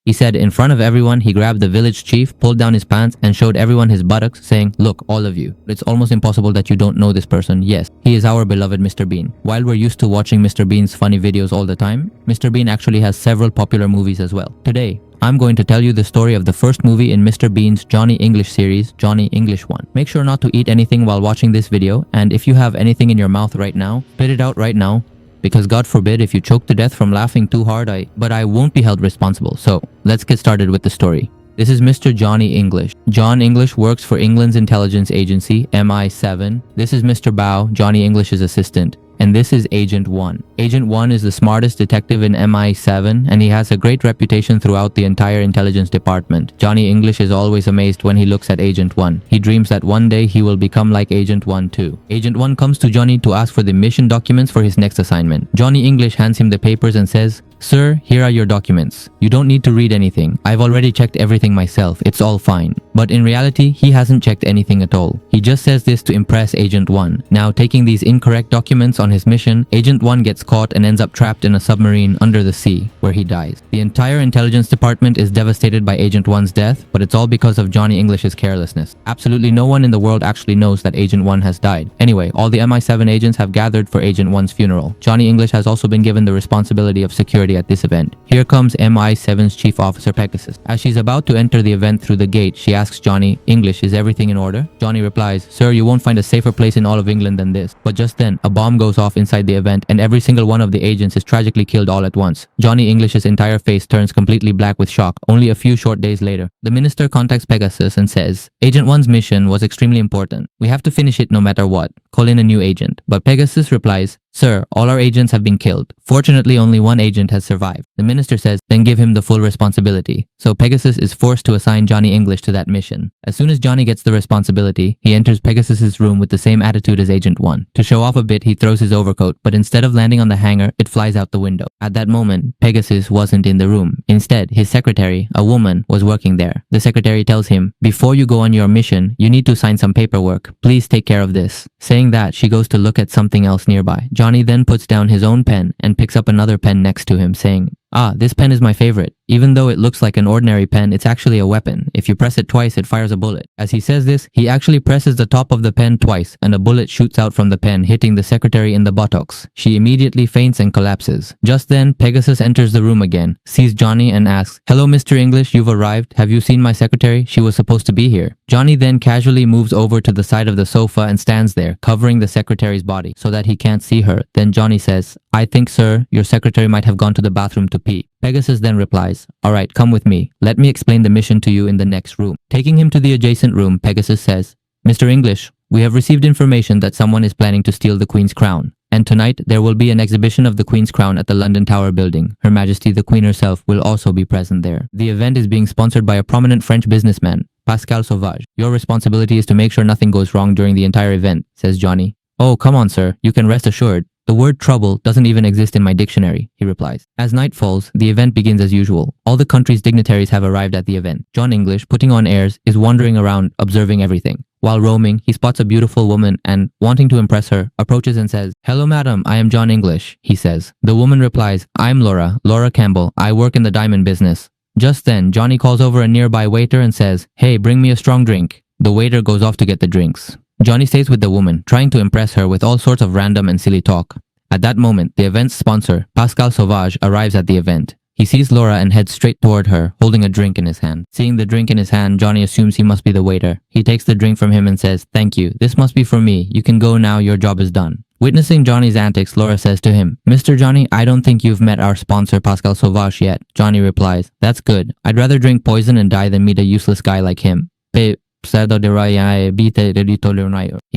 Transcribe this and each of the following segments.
He said in front of everyone, he grabbed the village chief, pulled down his pants, and showed everyone his buttocks, saying, "Look, all of you. It's almost impossible that you don't know this person. Yes, he is our beloved Mr. Bean." While we're used to watching Mr. Bean's funny videos all the time, Mr. Bean actually has several popular movies as well. Today, I'm going to tell you the story of the first movie in Mr. Bean's Johnny English series, Johnny English 1. Make sure not to eat anything while watching this video, and if you have anything in your mouth right now, spit it out right now, because God forbid if you choke to death from laughing too hard, I won't be held responsible. So, let's get started with the story. This is Mr. Johnny English. John English works for England's intelligence agency, MI7. This is Mr. Bao, Johnny English's assistant. And this is Agent 1. Agent 1 is the smartest detective in MI7, and he has a great reputation throughout the entire intelligence department. Johnny English is always amazed when he looks at Agent 1. He dreams that one day he will become like Agent 1 too. Agent 1 comes to Johnny to ask for the mission documents for his next assignment. Johnny English hands him the papers and says, "Sir, here are your documents. You don't need to read anything. I've already checked everything myself. It's all fine." But in reality, he hasn't checked anything at all. He just says this to impress Agent 1. Now, taking these incorrect documents on his mission, Agent 1 gets caught and ends up trapped in a submarine under the sea, where he dies. The entire intelligence department is devastated by Agent 1's death, but it's all because of Johnny English's carelessness. Absolutely no one in the world actually knows that Agent 1 has died. Anyway, all the MI7 agents have gathered for Agent 1's funeral. Johnny English has also been given the responsibility of security at this event. Here comes MI7's chief officer Pegasus. As she's about to enter the event through the gate, she asks Johnny, "English, is everything in order?" Johnny replies, "Sir, you won't find a safer place in all of England than this." But just then, a bomb goes off inside the event and every single one of the agents is tragically killed all at once. Johnny English's entire face turns completely black with shock only a few short days later. The minister contacts Pegasus and says, "Agent 1's mission was extremely important. We have to finish it no matter what. Call in a new agent." But Pegasus replies, "Sir, all our agents have been killed. Fortunately, only one agent has survived." The minister says, "Then give him the full responsibility." So Pegasus is forced to assign Johnny English to that mission. As soon as Johnny gets the responsibility, he enters Pegasus's room with the same attitude as Agent 1. To show off a bit, he throws his overcoat, but instead of landing on the hanger, it flies out the window. At that moment, Pegasus wasn't in the room. Instead, his secretary, a woman, was working there. The secretary tells him, "Before you go on your mission, you need to sign some paperwork. Please take care of this." Saying that, she goes to look at something else nearby. Johnny then puts down his own pen and picks up another pen next to him, saying, "Ah, this pen is my favorite. Even though it looks like an ordinary pen, it's actually a weapon. If you press it twice, it fires a bullet." As he says this, he actually presses the top of the pen twice, and a bullet shoots out from the pen, hitting the secretary in the buttocks. She immediately faints and collapses. Just then, Pegasus enters the room again, sees Johnny and asks, "Hello, Mr. English, you've arrived. Have you seen my secretary? She was supposed to be here." Johnny then casually moves over to the side of the sofa and stands there, covering the secretary's body so that he can't see her. Then Johnny says, "I think, sir, your secretary might have gone to the bathroom to pee." Pegasus then replies, "Alright, come with me. Let me explain the mission to you in the next room." Taking him to the adjacent room, Pegasus says, "Mr. English, we have received information that someone is planning to steal the Queen's crown. And tonight, there will be an exhibition of the Queen's crown at the London Tower building. Her Majesty the Queen herself will also be present there. The event is being sponsored by a prominent French businessman, Pascal Sauvage. Your responsibility is to make sure nothing goes wrong during the entire event," says Johnny. "Oh, come on, sir. You can rest assured. The word trouble doesn't even exist in my dictionary," he replies. As night falls, the event begins as usual. All the country's dignitaries have arrived at the event. John English, putting on airs, is wandering around, observing everything. While roaming, he spots a beautiful woman and, wanting to impress her, approaches and says, "Hello, madam, I am John English," he says. The woman replies, "I'm Laura Campbell. I work in the diamond business." Just then, Johnny calls over a nearby waiter and says, "Hey, bring me a strong drink." The waiter goes off to get the drinks. Johnny stays with the woman, trying to impress her with all sorts of random and silly talk. At that moment, the event's sponsor, Pascal Sauvage, arrives at the event. He sees Laura and heads straight toward her, holding a drink in his hand. Seeing the drink in his hand, Johnny assumes he must be the waiter. He takes the drink from him and says, "Thank you. This must be for me. You can go now. Your job is done." Witnessing Johnny's antics, Laura says to him, "Mr. Johnny, I don't think you've met our sponsor Pascal Sauvage yet." Johnny replies, "That's good. I'd rather drink poison and die than meet a useless guy like him." He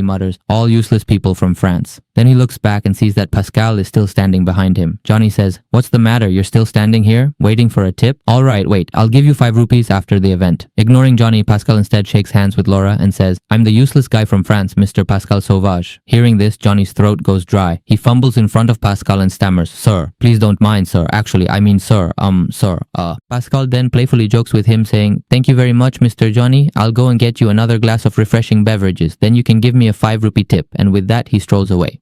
mutters, "All useless people from France." Then he looks back and sees that Pascal is still standing behind him. Johnny says, "What's the matter? You're still standing here, waiting for a tip?" "All right, wait, I'll give you 5 rupees after the event." Ignoring Johnny, Pascal instead shakes hands with Laura and says, "I'm the useless guy from France, Mr. Pascal Sauvage." Hearing this, Johnny's throat goes dry. He fumbles in front of Pascal and stammers, "Sir, please don't mind, sir. Actually, I mean, sir, Pascal then playfully jokes with him saying, "Thank you very much, Mr. Johnny. I'll go and get get you another glass of refreshing beverages, then you can give me a 5 rupee tip, and with that he strolls away.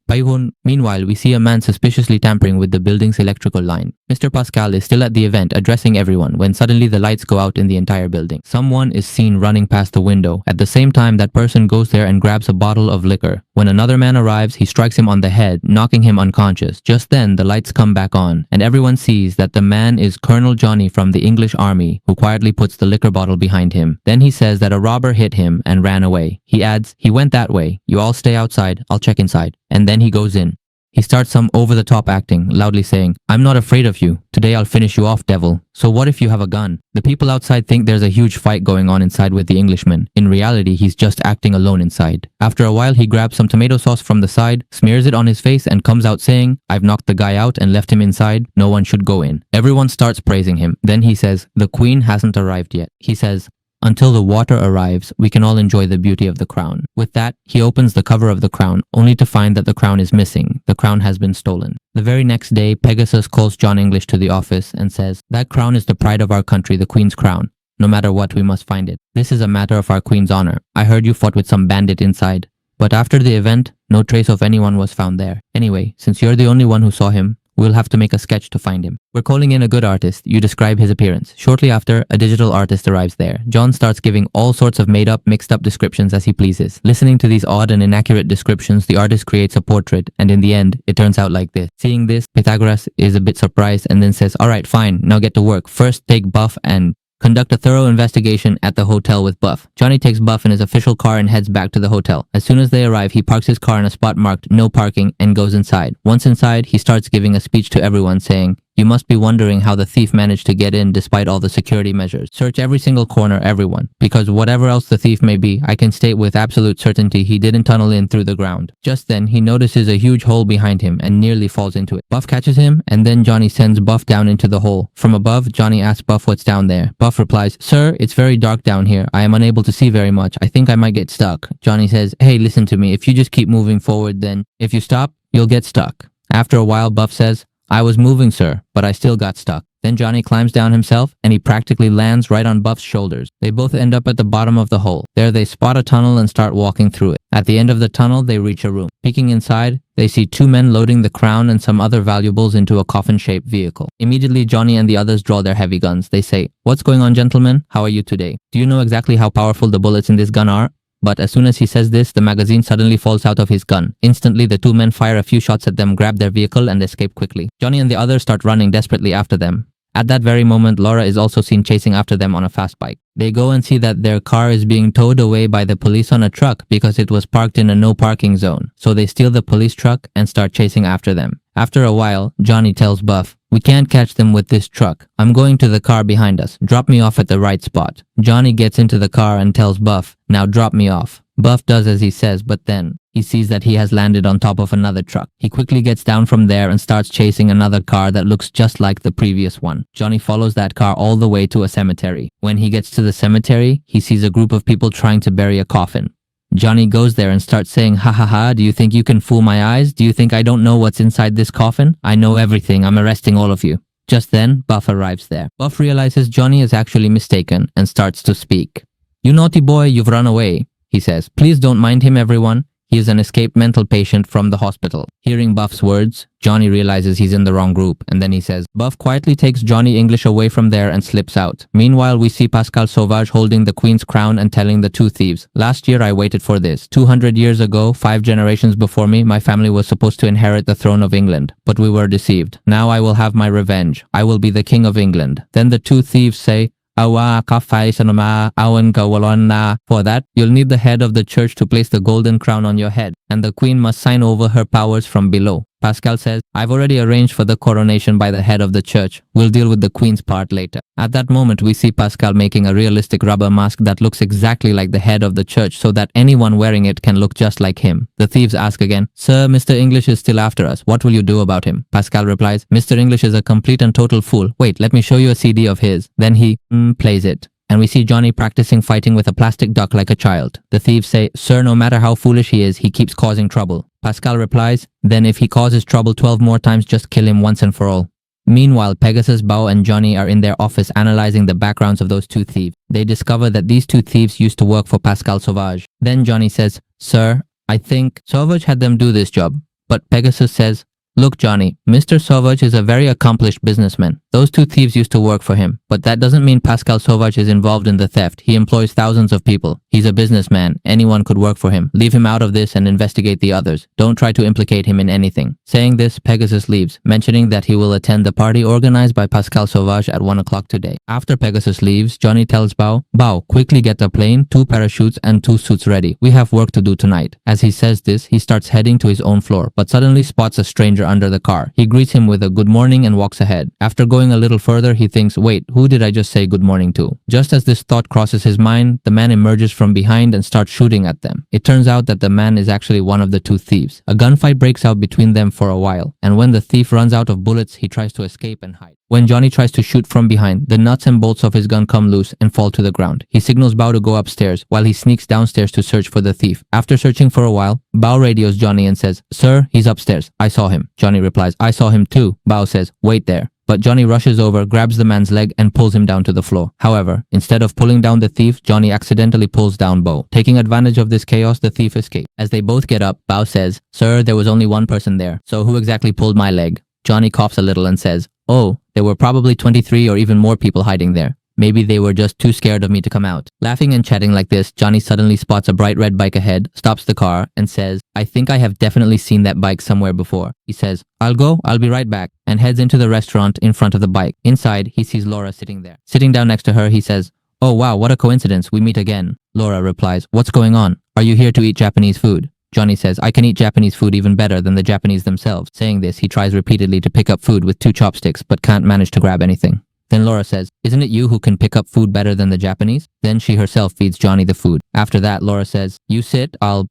Meanwhile, we see a man suspiciously tampering with the building's electrical line. Mr. Pascal is still at the event addressing everyone when suddenly the lights go out in the entire building. Someone is seen running past the window. At the same time, that person goes there and grabs a bottle of liquor. When another man arrives, he strikes him on the head, knocking him unconscious. Just then, the lights come back on, and everyone sees that the man is Colonel Johnny from the English army, who quietly puts the liquor bottle behind him. Then he says that a robber hit him and ran away. He adds, "He went that way. You all stay outside. I'll check inside." And then he goes in. He starts some over-the-top acting, loudly saying, "I'm not afraid of you. Today I'll finish you off, devil. So what if you have a gun?" The people outside think there's a huge fight going on inside with the Englishman. In reality, he's just acting alone inside. After a while, he grabs some tomato sauce from the side, smears it on his face, and comes out saying, "I've knocked the guy out and left him inside. No one should go in." Everyone starts praising him. Then he says, "The queen hasn't arrived yet." He says, "Until the water arrives, we can all enjoy the beauty of the crown." With that, he opens the cover of the crown, only to find that the crown is missing. The crown has been stolen. The very next day, Pegasus calls John English to the office and says, "That crown is the pride of our country, the Queen's crown. No matter what, we must find it. This is a matter of our Queen's honor. I heard you fought with some bandit inside. But after the event, no trace of anyone was found there. Anyway, since you're the only one who saw him, we'll have to make a sketch to find him. We're calling in a good artist. You describe his appearance." Shortly after, a digital artist arrives there. John starts giving all sorts of made-up, mixed-up descriptions as he pleases. Listening to these odd and inaccurate descriptions, the artist creates a portrait, and in the end, it turns out like this. Seeing this, Pythagoras is a bit surprised and then says, "Alright, fine, now get to work. First, take Buff and conduct a thorough investigation at the hotel with Buff." Johnny takes Buff in his official car and heads back to the hotel. As soon as they arrive, he parks his car in a spot marked "No Parking" and goes inside. Once inside, he starts giving a speech to everyone saying, "You must be wondering how the thief managed to get in despite all the security measures. Search every single corner, everyone. Because whatever else the thief may be, I can state with absolute certainty he didn't tunnel in through the ground." Just then, he notices a huge hole behind him and nearly falls into it. Buff catches him, and then Johnny sends Buff down into the hole. From above, Johnny asks Buff what's down there. Buff replies, "Sir, it's very dark down here. I am unable to see very much. I think I might get stuck." Johnny says, "Hey, listen to me. If you just keep moving forward, then if you stop, you'll get stuck." After a while, Buff says, "I was moving, sir, but I still got stuck." Then Johnny climbs down himself, and he practically lands right on Buff's shoulders. They both end up at the bottom of the hole. There they spot a tunnel and start walking through it. At the end of the tunnel, they reach a room. Peeking inside, they see two men loading the crown and some other valuables into a coffin-shaped vehicle. Immediately, Johnny and the others draw their heavy guns. They say, "What's going on, gentlemen? How are you today? Do you know exactly how powerful the bullets in this gun are?" But as soon as he says this, the magazine suddenly falls out of his gun. Instantly, the two men fire a few shots at them, grab their vehicle, and escape quickly. Johnny and the others start running desperately after them. At that very moment, Laura is also seen chasing after them on a fast bike. They go and see that their car is being towed away by the police on a truck because it was parked in a no parking zone. So they steal the police truck and start chasing after them. After a while, Johnny tells Buff, "We can't catch them with this truck. I'm going to the car behind us. Drop me off at the right spot." Johnny gets into the car and tells Buff, "Now drop me off." Buff does as he says, but then he sees that he has landed on top of another truck. He quickly gets down from there and starts chasing another car that looks just like the previous one. Johnny follows that car all the way to a cemetery. When he gets to the cemetery, he sees a group of people trying to bury a coffin. Johnny goes there and starts saying, "Ha ha ha, do you think you can fool my eyes? Do you think I don't know what's inside this coffin? I know everything. I'm arresting all of you." Just then, Buff arrives there. Buff realizes Johnny is actually mistaken and starts to speak. "You naughty boy, you've run away," he says. "Please don't mind him, everyone. He is an escaped mental patient from the hospital." Hearing Buff's words, Johnny realizes he's in the wrong group, and then he says, Buff quietly takes Johnny English away from there and slips out. Meanwhile, we see Pascal Sauvage holding the Queen's crown and telling the two thieves, "Last year I waited for this. 200 years ago, 5 generations before me, my family was supposed to inherit the throne of England, but we were deceived. Now I will have my revenge. I will be the King of England." Then the two thieves say, "Awa kafai sanama awan kawalona." For that, you'll need the head of the church to place the golden crown on your head, and the queen must sign over her powers from below. Pascal says, "I've already arranged for the coronation by the head of the church. We'll deal with the queen's part later." At that moment, we see Pascal making a realistic rubber mask that looks exactly like the head of the church so that anyone wearing it can look just like him. The thieves ask again, "Sir, Mr. English is still after us. What will you do about him?" Pascal replies, "Mr. English is a complete and total fool. Wait, let me show you a CD of his." Then he plays it. And we see Johnny practicing fighting with a plastic duck like a child. The thieves say, "Sir, no matter how foolish he is, he keeps causing trouble." Pascal replies, "Then if he causes trouble 12 more times, just kill him once and for all." Meanwhile, Pegasus, Bao, and Johnny are in their office analyzing the backgrounds of those two thieves. They discover that these two thieves used to work for Pascal Sauvage. Then Johnny says, "Sir, I think Sauvage had them do this job." But Pegasus says, "Look, Johnny, Mr. Sauvage is a very accomplished businessman. Those two thieves used to work for him, but that doesn't mean Pascal Sauvage is involved in the theft. He employs thousands of people. He's a businessman. Anyone could work for him. Leave him out of this and investigate the others. Don't try to implicate him in anything." Saying this, Pegasus leaves, mentioning that he will attend the party organized by Pascal Sauvage at 1 o'clock today. After Pegasus leaves, Johnny tells Bao, "Bao, quickly get a plane, 2 parachutes, and 2 suits ready. We have work to do tonight." As he says this, he starts heading to his own floor, but suddenly spots a stranger under the car. He greets him with a good morning and walks ahead. After going a little further, he thinks, "Wait, who did I just say good morning to?" Just as this thought crosses his mind, the man emerges from behind and starts shooting at them. It turns out that the man is actually one of the two thieves. A gunfight breaks out between them for a while, and when the thief runs out of bullets, he tries to escape and hide. When Johnny tries to shoot from behind, the nuts and bolts of his gun come loose and fall to the ground. He signals Bao to go upstairs, while he sneaks downstairs to search for the thief. After searching for a while, Bao radios Johnny and says, "Sir, he's upstairs. I saw him." Johnny replies, "I saw him too." Bao says, "Wait there." But Johnny rushes over, grabs the man's leg, and pulls him down to the floor. However, instead of pulling down the thief, Johnny accidentally pulls down Bao. Taking advantage of this chaos, the thief escapes. As they both get up, Bao says, "Sir, there was only one person there. So who exactly pulled my leg?" Johnny coughs a little and says, "Oh, there were probably 23 or even more people hiding there. Maybe they were just too scared of me to come out." Laughing and chatting like this, Johnny suddenly spots a bright red bike ahead, stops the car, and says, "I think I have definitely seen that bike somewhere before." He says, I'll be right back," and heads into the restaurant in front of the bike. Inside, he sees Laura sitting there. Sitting down next to her, he says, "Oh wow, what a coincidence, we meet again." Laura replies, "What's going on? Are you here to eat Japanese food?" Johnny says, "I can eat Japanese food even better than the Japanese themselves." Saying this, he tries repeatedly to pick up food with 2 chopsticks, but can't manage to grab anything. Then Laura says, "Isn't it you who can pick up food better than the Japanese?" Then she herself feeds Johnny the food. After that, Laura says, "You sit, I'll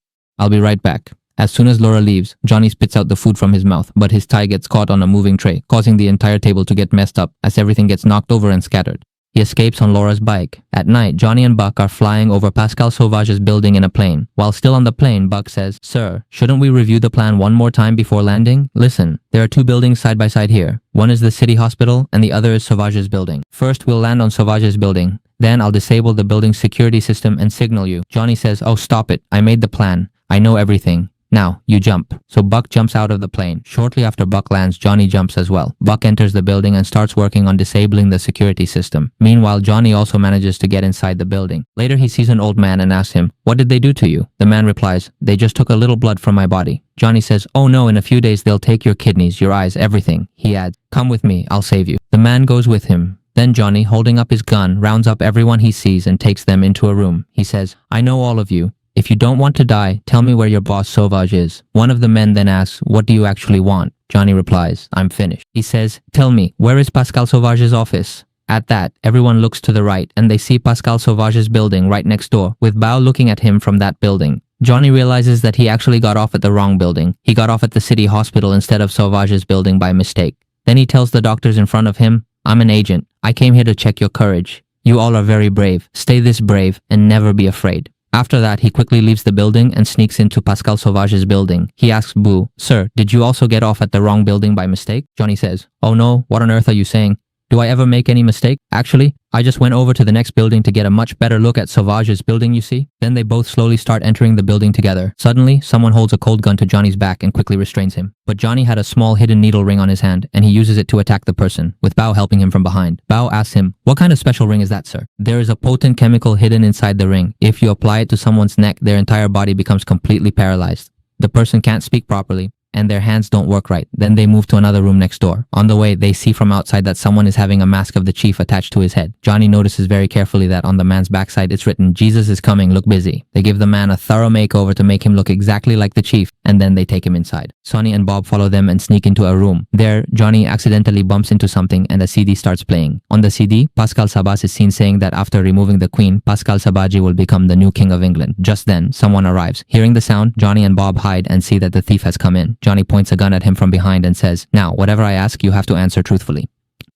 be right back." As soon as Laura leaves, Johnny spits out the food from his mouth, but his tie gets caught on a moving tray, causing the entire table to get messed up as everything gets knocked over and scattered. He escapes on Laura's bike. At night, Johnny and Buck are flying over Pascal Sauvage's building in a plane. While still on the plane, Buck says, "Sir, shouldn't we review the plan one more time before landing? Listen, there are 2 buildings side by side here. One is the city hospital and the other is Sauvage's building. First, we'll land on Sauvage's building. Then I'll disable the building's security system and signal you." Johnny says, "Oh, stop it. I made the plan. I know everything. Now, you jump." So Buck jumps out of the plane. Shortly after Buck lands, Johnny jumps as well. Buck enters the building and starts working on disabling the security system. Meanwhile, Johnny also manages to get inside the building. Later, he sees an old man and asks him, "What did they do to you?" The man replies, "They just took a little blood from my body." Johnny says, "Oh no, in a few days they'll take your kidneys, your eyes, everything." He adds, "Come with me, I'll save you." The man goes with him. Then Johnny, holding up his gun, rounds up everyone he sees and takes them into a room. He says, "I know all of you. If you don't want to die, tell me where your boss Sauvage is." One of the men then asks, "What do you actually want?" Johnny replies, "I'm finished." He says, "Tell me, where is Pascal Sauvage's office?" At that, everyone looks to the right and they see Pascal Sauvage's building right next door, with Bao looking at him from that building. Johnny realizes that he actually got off at the wrong building. He got off at the city hospital instead of Sauvage's building by mistake. Then he tells the doctors in front of him, "I'm an agent. I came here to check your courage. You all are very brave. Stay this brave and never be afraid." After that, he quickly leaves the building and sneaks into Pascal Sauvage's building. He asks Boo, "Sir, did you also get off at the wrong building by mistake?" Johnny says, "Oh no, what on earth are you saying? Do I ever make any mistake? Actually, I just went over to the next building to get a much better look at Sauvage's building, you see?" Then they both slowly start entering the building together. Suddenly, someone holds a cold gun to Johnny's back and quickly restrains him. But Johnny had a small hidden needle ring on his hand, and he uses it to attack the person, with Bao helping him from behind. Bao asks him, "What kind of special ring is that, sir?" "There is a potent chemical hidden inside the ring. If you apply it to someone's neck, their entire body becomes completely paralyzed. The person can't speak properly, and their hands don't work right." Then they move to another room next door. On the way, they see from outside that someone is having a mask of the chief attached to his head. Johnny notices very carefully that on the man's backside it's written, "Jesus is coming, look busy." They give the man a thorough makeover to make him look exactly like the chief, and then they take him inside. Sonny and Bob follow them and sneak into a room. There, Johnny accidentally bumps into something and a CD starts playing. On the CD, Pascal Sabas is seen saying that after removing the queen, Pascal Sabaji will become the new king of England. Just then, someone arrives. Hearing the sound, Johnny and Bob hide and see that the thief has come in. Johnny points a gun at him from behind and says, "Now, whatever I ask, you have to answer truthfully."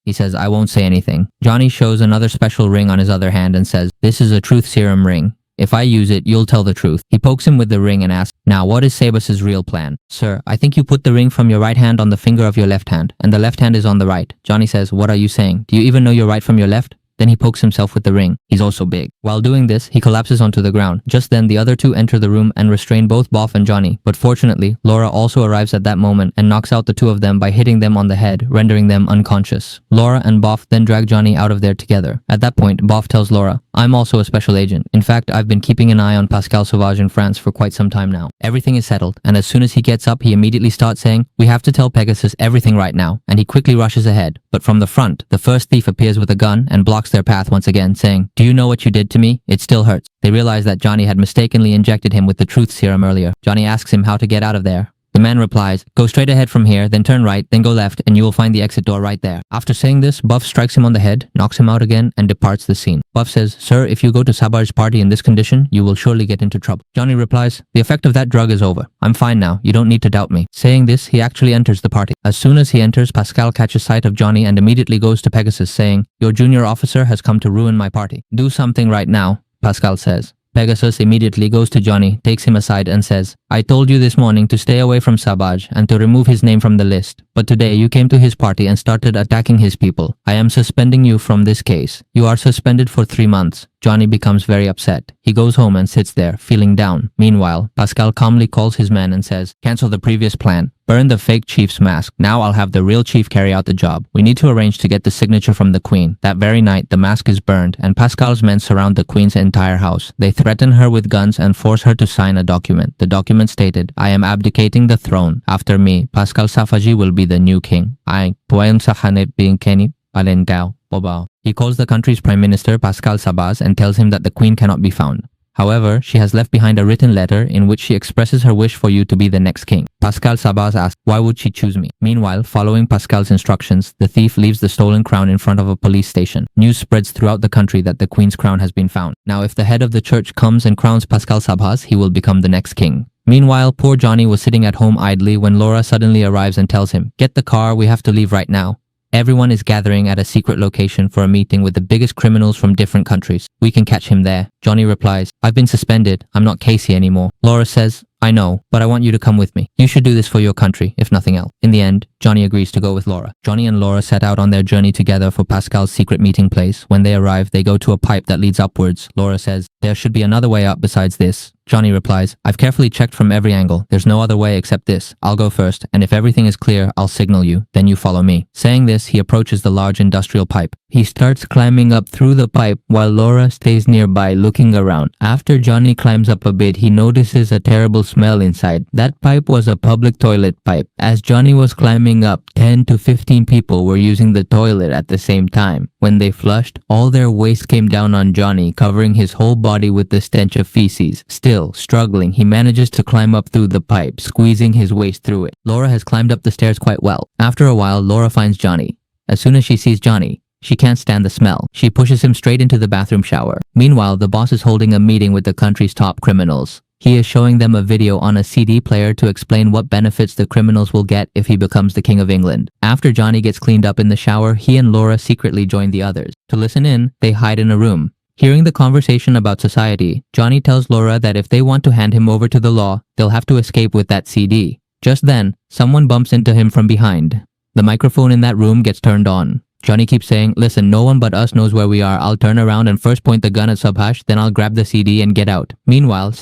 He says, "I won't say anything." Johnny shows another special ring on his other hand and says, "This is a truth serum ring. If I use it, you'll tell the truth. He pokes him with the ring and asks, now what is Sabas's real plan? Sir, I think you put the ring from your right hand on the finger of your left hand, and the left hand is on the right. Johnny says, what are you saying? Do you even know your right from your left? Then he pokes himself with the ring. He's also big. While doing this, he collapses onto the ground. Just then, the other two enter the room and restrain both Boff and Johnny. But fortunately, Laura also arrives at that moment and knocks out the two of them by hitting them on the head, rendering them unconscious. Laura and Boff then drag Johnny out of there together. At that point, Boff tells Laura, I'm also a special agent. In fact, I've been keeping an eye on Pascal Sauvage in France for quite some time now. Everything is settled, and as soon as he gets up, he immediately starts saying, we have to tell Pegasus everything right now, and he quickly rushes ahead. But from the front, the first thief appears with a gun and blocks their path once again, saying, do you know what you did to me? It still hurts. They realize that Johnny had mistakenly injected him with the truth serum earlier. Johnny asks him how to get out of there. The man replies, go straight ahead from here, then turn right, then go left, and you will find the exit door right there. After saying this, Buff strikes him on the head, knocks him out again, and departs the scene. Buff says, sir, if you go to Sabar's party in this condition, you will surely get into trouble. Johnny replies, the effect of that drug is over. I'm fine now. You don't need to doubt me. Saying this, he actually enters the party. As soon as he enters, Pascal catches sight of Johnny and immediately goes to Pegasus, saying, your junior officer has come to ruin my party. Do something right now, Pascal says. Pegasus immediately goes to Johnny, takes him aside and says, I told you this morning to stay away from Sabaj and to remove his name from the list. But today you came to his party and started attacking his people. I am suspending you from this case. You are suspended for 3 months. Johnny becomes very upset. He goes home and sits there, feeling down. Meanwhile, Pascal calmly calls his men and says, cancel the previous plan. Burn the fake chief's mask. Now I'll have the real chief carry out the job. We need to arrange to get the signature from the queen. That very night, the mask is burned, and Pascal's men surround the queen's entire house. They threaten her with guns and force her to sign a document. The document stated, I am abdicating the throne. After me, Pascal Safaji will be the new king. I, Puayam Sahanet being Kenny, Alengao, Bobao. He calls the country's prime minister, Pascal Sabaz, and tells him that the queen cannot be found. However, she has left behind a written letter in which she expresses her wish for you to be the next king. Pascal Sabaz asks, why would she choose me? Meanwhile, following Pascal's instructions, the thief leaves the stolen crown in front of a police station. News spreads throughout the country that the queen's crown has been found. Now, if the head of the church comes and crowns Pascal Sabaz, he will become the next king. Meanwhile, poor Johnny was sitting at home idly when Laura suddenly arrives and tells him, get the car, we have to leave right now. Everyone is gathering at a secret location for a meeting with the biggest criminals from different countries. We can catch him there. Johnny replies, I've been suspended. I'm not Casey anymore. Laura says, I know, but I want you to come with me. You should do this for your country, if nothing else. In the end, Johnny agrees to go with Laura. Johnny and Laura set out on their journey together for Pascal's secret meeting place. When they arrive, they go to a pipe that leads upwards. Laura says, there should be another way up besides this. Johnny replies, I've carefully checked from every angle. There's no other way except this. I'll go first, and if everything is clear, I'll signal you. Then you follow me. Saying this, he approaches the large industrial pipe. He starts climbing up through the pipe while Laura stays nearby looking around. After Johnny climbs up a bit, he notices a terrible smell inside. That pipe was a public toilet pipe. As Johnny was climbing up, 10 to 15 people were using the toilet at the same time. When they flushed, all their waste came down on Johnny, covering his whole body with the stench of feces. Still, struggling, he manages to climb up through the pipe, squeezing his waist through it. Laura has climbed up the stairs quite well. After a while, Laura finds Johnny. As soon as she sees Johnny, she can't stand the smell. She pushes him straight into the bathroom shower. Meanwhile, the boss is holding a meeting with the country's top criminals. He is showing them a video on a CD player to explain what benefits the criminals will get if he becomes the King of England. After Johnny gets cleaned up in the shower, he and Laura secretly join the others. To listen in, they hide in a room. Hearing the conversation about society, Johnny tells Laura that if they want to hand him over to the law, they'll have to escape with that CD. Just then, someone bumps into him from behind. The microphone in that room gets turned on. Johnny keeps saying, listen, no one but us knows where we are. I'll turn around and first point the gun at Subhash, then I'll grab the CD and get out. Meanwhile,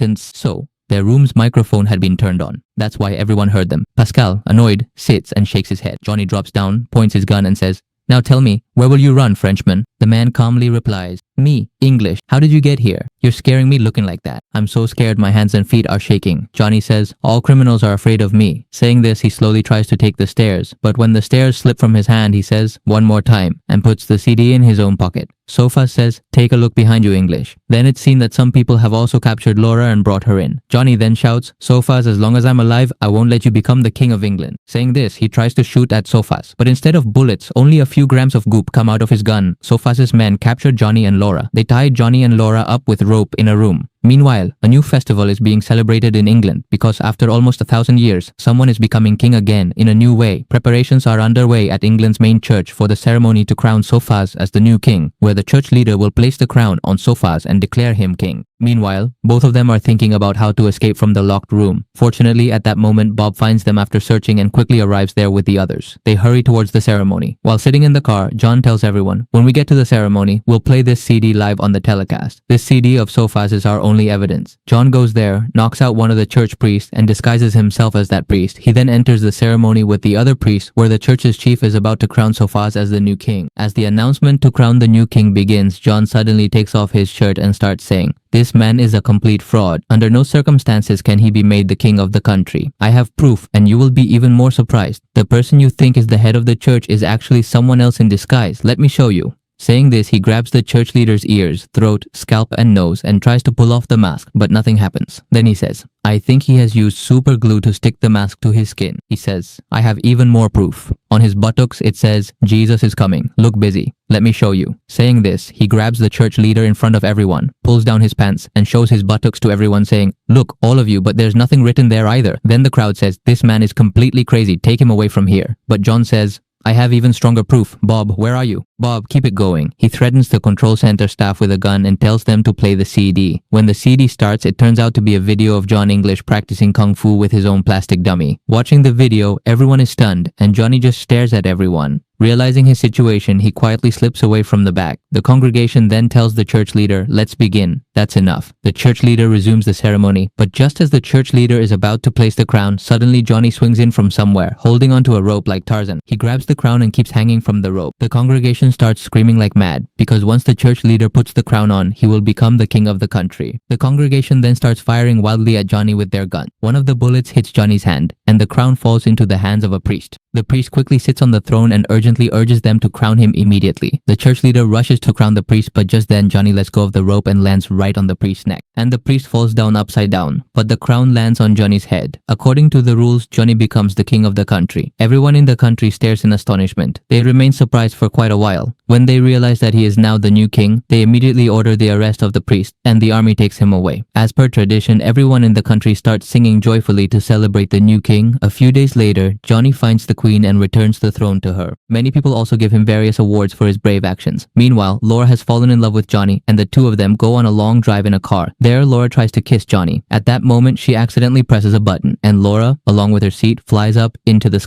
their room's microphone had been turned on. That's why everyone heard them. Pascal, annoyed, sits and shakes his head. Johnny drops down, points his gun and says, now tell me, where will you run, Frenchman? The man calmly replies, me, English. How did you get here? You're scaring me looking like that. I'm so scared my hands and feet are shaking. Johnny says, all criminals are afraid of me. Saying this, he slowly tries to take the stairs. But when the stairs slip from his hand, he says, one more time, and puts the CD in his own pocket. Sofa says, take a look behind you, English. Then it's seen that some people have also captured Laura and brought her in. Johnny then shouts, Sofas, as long as I'm alive, I won't let you become the King of England. Saying this, he tries to shoot at Sofas. But instead of bullets, only a few grams of goop come out of his gun. Sofas's men captured Johnny and Laura. They tied Johnny and Laura up with rope in a room. Meanwhile, a new festival is being celebrated in England because after almost 1,000 years, someone is becoming king again in a new way. Preparations are underway at England's main church for the ceremony to crown Sophas as the new king, where the church leader will place the crown on Sophas and declare him king. Meanwhile, both of them are thinking about how to escape from the locked room. Fortunately, at that moment, Bob finds them after searching and quickly arrives there with the others. They hurry towards the ceremony. While sitting in the car, John tells everyone, "When we get to the ceremony, we'll play this CD live on the telecast. This CD of Sophas is our only evidence." John goes there, knocks out one of the church priests, and disguises himself as that priest. He then enters the ceremony with the other priests, where the church's chief is about to crown Sophas as the new king. As the announcement to crown the new king begins, John suddenly takes off his shirt and starts saying, "This man is a complete fraud. Under no circumstances can he be made the king of the country. I have proof, and you will be even more surprised. The person you think is the head of the church is actually someone else in disguise. Let me show you." Saying this, he grabs the church leader's ears, throat, scalp, and nose and tries to pull off the mask, but nothing happens. Then he says, "I think he has used super glue to stick the mask to his skin." He says, "I have even more proof. On his buttocks, it says, 'Jesus is coming. Look busy. Let me show you.'" Saying this, he grabs the church leader in front of everyone, pulls down his pants, and shows his buttocks to everyone saying, "Look, all of you, but there's nothing written there either." Then the crowd says, "This man is completely crazy. Take him away from here." But John says, "I have even stronger proof. Bob, where are you?" "Bob, keep it going." He threatens the control center staff with a gun and tells them to play the CD. When the CD starts, it turns out to be a video of John English practicing kung fu with his own plastic dummy. Watching the video, everyone is stunned, and Johnny just stares at everyone. Realizing his situation, he quietly slips away from the back. The congregation then tells the church leader, "Let's begin." That's enough. The church leader resumes the ceremony, but just as the church leader is about to place the crown, suddenly Johnny swings in from somewhere, holding onto a rope like Tarzan. He grabs the crown and keeps hanging from the rope. The congregation starts screaming like mad, because once the church leader puts the crown on, he will become the king of the country. The congregation then starts firing wildly at Johnny with their gun. One of the bullets hits Johnny's hand, and the crown falls into the hands of a priest. The priest quickly sits on the throne and urgently urges them to crown him immediately. The church leader rushes to crown the priest, but just then Johnny lets go of the rope and lands right on the priest's neck. And the priest falls down upside down, but the crown lands on Johnny's head. According to the rules, Johnny becomes the king of the country. Everyone in the country stares in astonishment. They remain surprised for quite a while. When they realize that he is now the new king, they immediately order the arrest of the priest, and the army takes him away. As per tradition, everyone in the country starts singing joyfully to celebrate the new king. A few days later, Johnny finds the queen and returns the throne to her. Many people also give him various awards for his brave actions. Meanwhile, Laura has fallen in love with Johnny, and the two of them go on a long drive in a car. There, Laura tries to kiss Johnny. At that moment, she accidentally presses a button, and Laura, along with her seat, flies up into the sky.